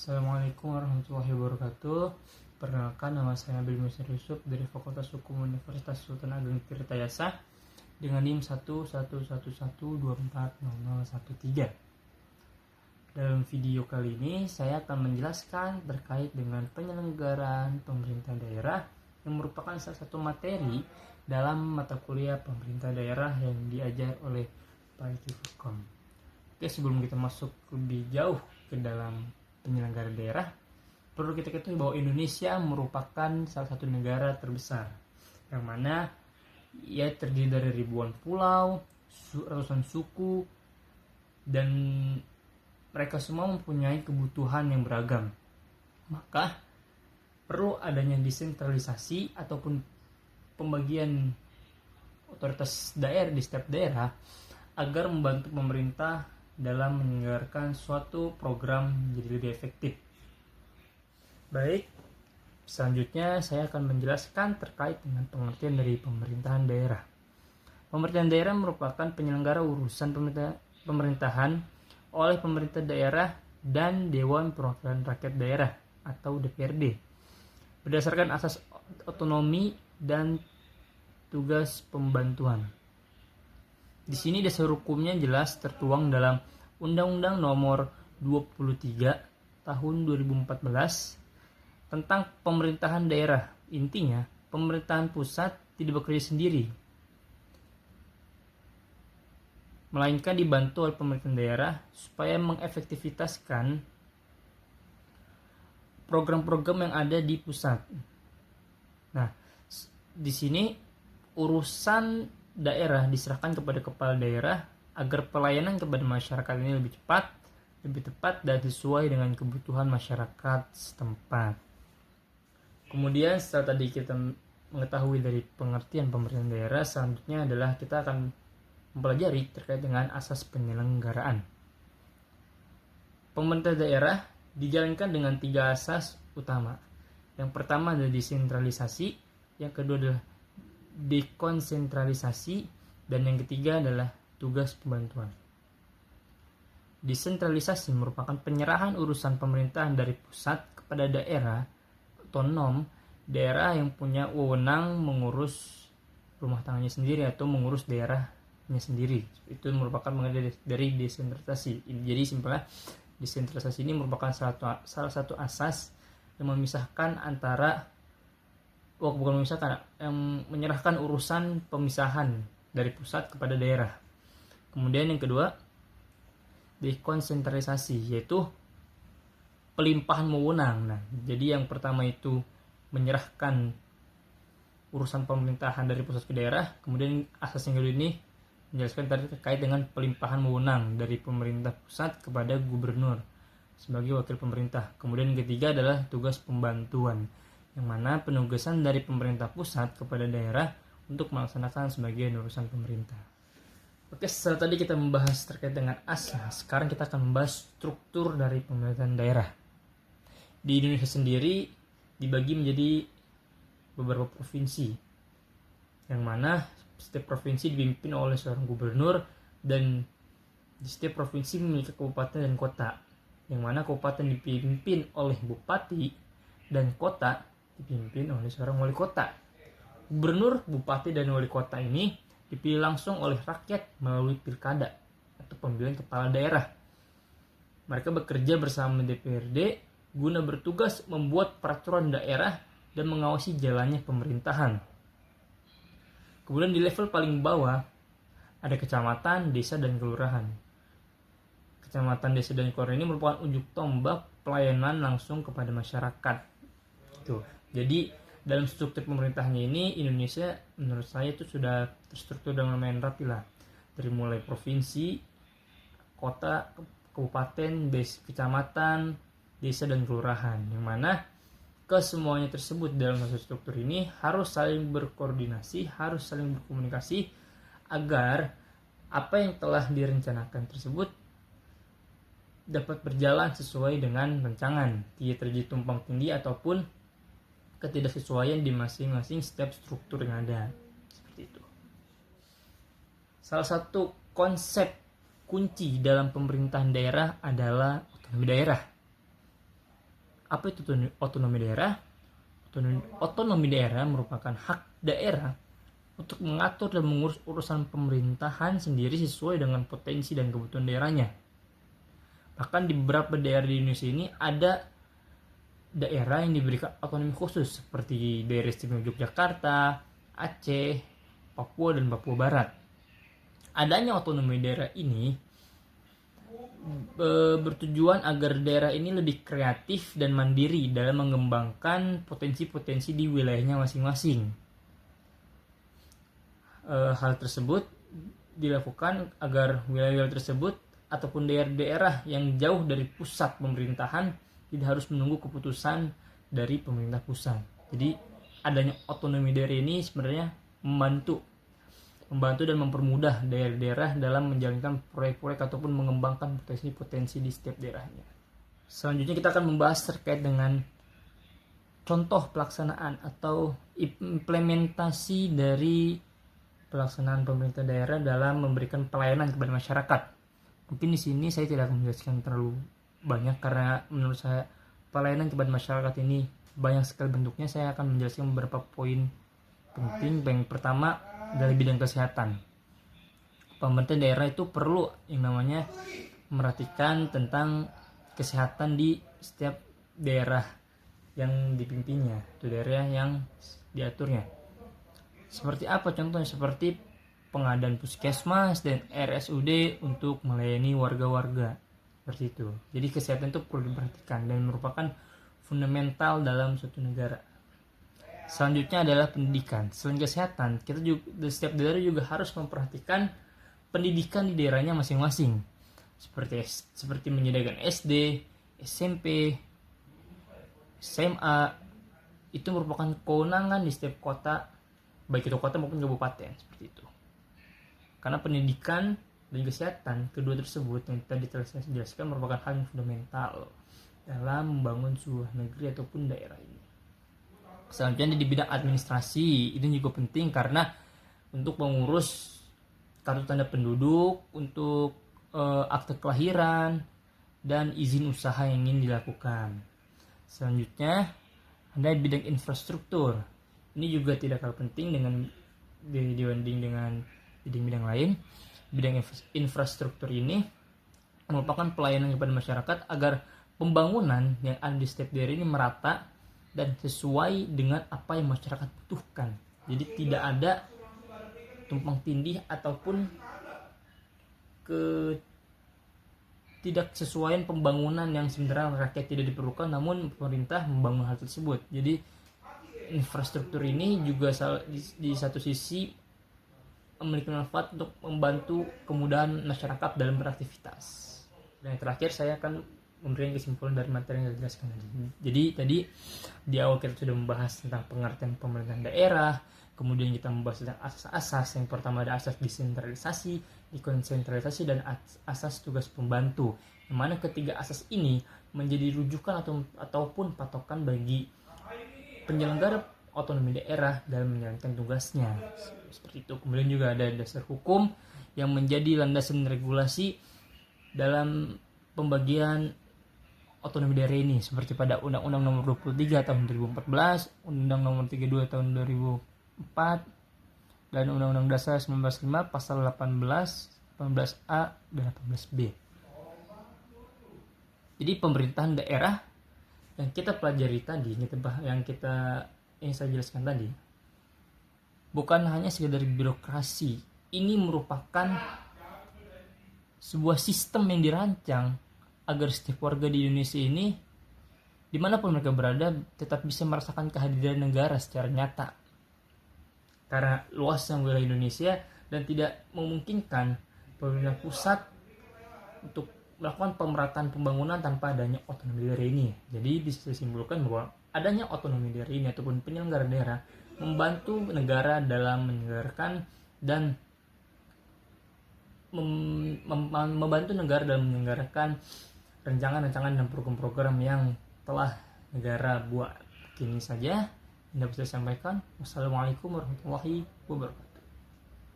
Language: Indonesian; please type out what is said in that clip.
Assalamualaikum warahmatullahi wabarakatuh. Perkenalkan, nama saya Nabil Musnir Yusuf dari Fakultas Hukum Universitas Sultan Ageng Tirtayasa dengan NIM 11112400013. Dalam video kali ini saya akan menjelaskan terkait dengan penyelenggaraan pemerintah daerah yang merupakan salah satu materi dalam mata kuliah pemerintah daerah yang diajar oleh Pak Hukum. Oke, sebelum kita masuk lebih jauh ke dalam penyelenggara daerah, perlu kita ketahui bahwa Indonesia merupakan salah satu negara terbesar yang mana ia terdiri dari ribuan pulau, ratusan suku, dan mereka semua mempunyai kebutuhan yang beragam. Maka perlu adanya desentralisasi ataupun pembagian otoritas daerah di setiap daerah agar membantu pemerintah dalam menyelenggarakan suatu program menjadi lebih efektif. Baik, selanjutnya saya akan menjelaskan terkait dengan pengertian dari pemerintahan daerah. Pemerintahan daerah merupakan penyelenggara urusan pemerintahan oleh pemerintah daerah dan Dewan Perwakilan Rakyat Daerah atau DPRD berdasarkan asas otonomi dan tugas pembantuan. Di sini dasar hukumnya jelas tertuang dalam Undang-Undang Nomor 23 Tahun 2014 tentang pemerintahan daerah. Intinya, pemerintahan pusat tidak bekerja sendiri, melainkan dibantu oleh pemerintahan daerah supaya mengefektivitaskan program-program yang ada di pusat. Nah, di sini urusan daerah diserahkan kepada kepala daerah agar pelayanan kepada masyarakat ini lebih cepat, lebih tepat, dan sesuai dengan kebutuhan masyarakat setempat. Kemudian setelah tadi kita mengetahui dari pengertian pemerintahan daerah, selanjutnya adalah kita akan mempelajari terkait dengan asas penyelenggaraan. Pemerintah daerah dijalankan dengan 3 asas utama. Yang pertama adalah desentralisasi, yang kedua adalah dekonsentralisasi, dan yang ketiga adalah tugas pembantuan. Desentralisasi merupakan penyerahan urusan pemerintahan dari pusat kepada daerah otonom, daerah yang punya wewenang mengurus rumah tangganya sendiri atau mengurus daerahnya sendiri. Itu merupakan mengenai dari desentralisasi. Jadi simpelnya desentralisasi ini merupakan salah satu asas yang memisahkan antara yang menyerahkan urusan pemisahan dari pusat kepada daerah. Kemudian yang kedua, dekonsentralisasi, yaitu pelimpahan wewenang. Nah, jadi yang pertama itu menyerahkan urusan pemerintahan dari pusat ke daerah. Kemudian asas yang kedua ini menjelaskan terkait dengan pelimpahan wewenang dari pemerintah pusat kepada gubernur sebagai wakil pemerintah. Kemudian yang ketiga adalah tugas pembantuan, yang mana penugasan dari pemerintah pusat kepada daerah untuk melaksanakan sebagian urusan pemerintah. Oke, setelah tadi kita membahas terkait dengan asas, sekarang kita akan membahas struktur dari pemerintahan daerah. Di Indonesia sendiri dibagi menjadi beberapa provinsi, yang mana setiap provinsi dipimpin oleh seorang gubernur, dan di setiap provinsi memiliki kabupaten dan kota, yang mana kabupaten dipimpin oleh bupati dan kota dipimpin oleh seorang wali kota. Gubernur, bupati, dan wali kota ini dipilih langsung oleh rakyat melalui pilkada atau pemilihan kepala daerah. Mereka bekerja bersama DPRD guna bertugas membuat peraturan daerah dan mengawasi jalannya pemerintahan. Kemudian di level paling bawah ada kecamatan, desa, dan kelurahan. Kecamatan, desa, dan kelurahan ini merupakan ujung tombak pelayanan langsung kepada masyarakat. Jadi dalam struktur pemerintahannya ini, Indonesia menurut saya itu sudah terstruktur dengan lumayan rapi lah. Dari mulai provinsi, kota, kabupaten, kecamatan, desa, dan kelurahan, yang mana kesemuanya tersebut dalam satu struktur ini harus saling berkoordinasi, harus saling berkomunikasi agar apa yang telah direncanakan tersebut dapat berjalan sesuai dengan rancangan, tidak terjadi tumpang tindih ataupun ketidaksesuaian di masing-masing setiap struktur yang ada. Seperti itu. Salah satu konsep kunci dalam pemerintahan daerah adalah otonomi daerah. Apa itu otonomi daerah? Otonomi daerah merupakan hak daerah untuk mengatur dan mengurus urusan pemerintahan sendiri sesuai dengan potensi dan kebutuhan daerahnya. Bahkan di beberapa daerah di Indonesia ini ada daerah yang diberikan otonomi khusus seperti daerah istimewa Yogyakarta, Aceh, Papua, dan Papua Barat. Adanya otonomi daerah ini bertujuan agar daerah ini lebih kreatif dan mandiri dalam mengembangkan potensi-potensi di wilayahnya masing-masing. Hal tersebut dilakukan agar wilayah-wilayah tersebut ataupun daerah-daerah yang jauh dari pusat pemerintahan tidak harus menunggu keputusan dari pemerintah pusat. Jadi adanya otonomi daerah ini sebenarnya membantu dan mempermudah daerah-daerah dalam menjalankan proyek-proyek ataupun mengembangkan potensi-potensi di setiap daerahnya. Selanjutnya kita akan membahas terkait dengan contoh pelaksanaan atau implementasi dari pelaksanaan pemerintah daerah dalam memberikan pelayanan kepada masyarakat. Mungkin di sini saya tidak akan menjelaskan terlalu banyak karena menurut saya pelayanan kepada masyarakat ini banyak sekali bentuknya. Saya akan menjelaskan beberapa poin penting. Yang pertama dari bidang kesehatan. Pemerintah daerah itu perlu yang namanya merhatikan tentang kesehatan di setiap daerah yang dipimpinnya, itu daerah yang diaturnya. Seperti apa contohnya? Seperti pengadaan puskesmas dan RSUD untuk melayani warga-warga. Seperti itu. Jadi kesehatan itu perlu diperhatikan dan merupakan fundamental dalam suatu negara. Selanjutnya adalah pendidikan. Selain kesehatan, kita juga setiap daerah juga harus memperhatikan pendidikan di daerahnya masing-masing. Seperti menyediakan SD, SMP, SMA. Itu merupakan kewenangan di setiap kota, baik itu kota maupun kabupaten, seperti itu. Karena pendidikan dan kesehatan, kedua tersebut yang tadi telah saya jelaskan merupakan hal yang fundamental dalam membangun sebuah negeri ataupun daerah ini. Selanjutnya di bidang administrasi, itu juga penting karena untuk mengurus kartu tanda penduduk, untuk akte kelahiran, dan izin usaha yang ingin dilakukan. Selanjutnya ada bidang infrastruktur. Ini juga tidak kalah penting dibanding dengan bidang-bidang lain. Bidang infrastruktur ini merupakan pelayanan kepada masyarakat agar pembangunan yang ada di setiap daerah ini merata dan sesuai dengan apa yang masyarakat butuhkan. Jadi tidak ada tumpang tindih ataupun ketidaksesuaian pembangunan yang sebenarnya rakyat tidak diperlukan namun pemerintah membangun hal tersebut. Jadi infrastruktur ini juga di satu sisi memiliki manfaat untuk membantu kemudahan masyarakat dalam beraktivitas. Dan yang terakhir saya akan memberikan kesimpulan dari materi yang saya jelaskan tadi. Jadi tadi di awal kita sudah membahas tentang pengertian pemerintahan daerah, kemudian kita membahas tentang asas-asas. Yang pertama ada asas desentralisasi, dekonsentralisasi, dan asas tugas pembantu. Yang mana ketiga asas ini menjadi rujukan ataupun patokan bagi penyelenggara otonomi daerah dalam menjalankan tugasnya. Seperti itu. Kemudian juga ada dasar hukum yang menjadi landasan regulasi dalam pembagian otonomi daerah ini, seperti pada Undang-Undang Nomor 23 Tahun 2014, Undang Nomor 32 Tahun 2004, dan Undang-Undang Dasar 1945 Pasal 18, 18A, dan 18B. Jadi pemerintahan daerah yang kita pelajari tadi, yang saya jelaskan tadi, bukan hanya sekedar birokrasi. Ini merupakan sebuah sistem yang dirancang agar setiap warga di Indonesia ini, dimanapun mereka berada, tetap bisa merasakan kehadiran negara secara nyata. Karena luasnya wilayah Indonesia dan tidak memungkinkan pemerintah pusat untuk melakukan pemerataan pembangunan tanpa adanya otonomi daerah ini. Jadi bisa disimpulkan bahwa adanya otonomi daerah ini ataupun penyelenggara daerah membantu negara dalam menyelenggarakan dan membantu negara dalam menyelenggarakan rancangan-rancangan dan program-program yang telah negara buat. Begini saja yang dapat saya sampaikan. Wassalamualaikum warahmatullahi wabarakatuh.